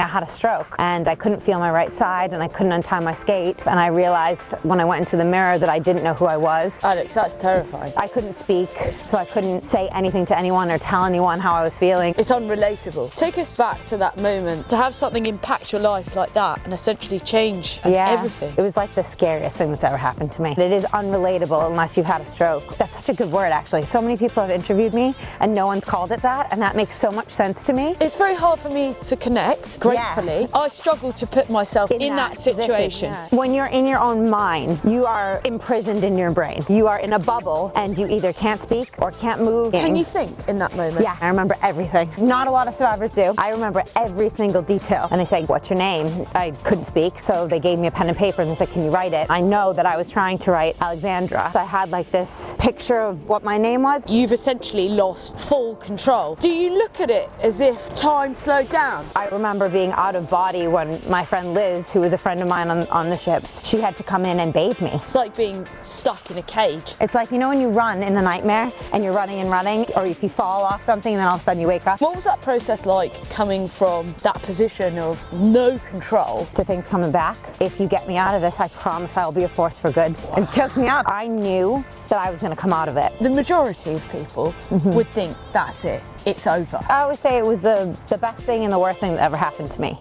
I had a stroke and I couldn't feel my right side and I couldn't untie my skate, and I realized when I went into the mirror that I didn't know who I was. Alex, that's terrifying. I couldn't speak, so I couldn't say anything to anyone or tell anyone how I was feeling. It's unrelatable. Take us back to that moment, to have something impact your life like that and essentially change everything. It was like the scariest thing that's ever happened to me. It is unrelatable unless you've had a stroke. That's such a good word, actually. So many people have interviewed me and no one's called it that, and that makes so much sense to me. It's very hard for me to connect, gratefully. Yeah. I struggle to put myself in that situation. Yeah. When you're in your own mind, you are imprisoned in your brain. You are in a bubble and you either can't speak or can't move. Can you think in that moment? Yeah, I remember everything. Not a lot of survivors do. I remember every single detail. And they say, "What's your name?" I couldn't speak, so they gave me a pen and paper and they said, "Can you write it?" I know that I was trying to write Alexandra. So I had like this picture of what my name was. You've essentially lost full control. Do you look at it as if time slowed down? I remember being out of body when my friend Liz, who was a friend of mine on the ships, she had to come in and bathe me. It's like being stuck in a cage. It's like, you know when you run in a nightmare and you're running and running, or if you fall off something and then all of a sudden you wake up? What was that process like, coming from that position of no control to things coming back? If you get me out of this, I promise I will be a force for good. Wow. It took me out. I knew that I was going to come out of it. The majority of people would think that's it, it's over. I always say it was the best thing and the worst thing that ever happened to me.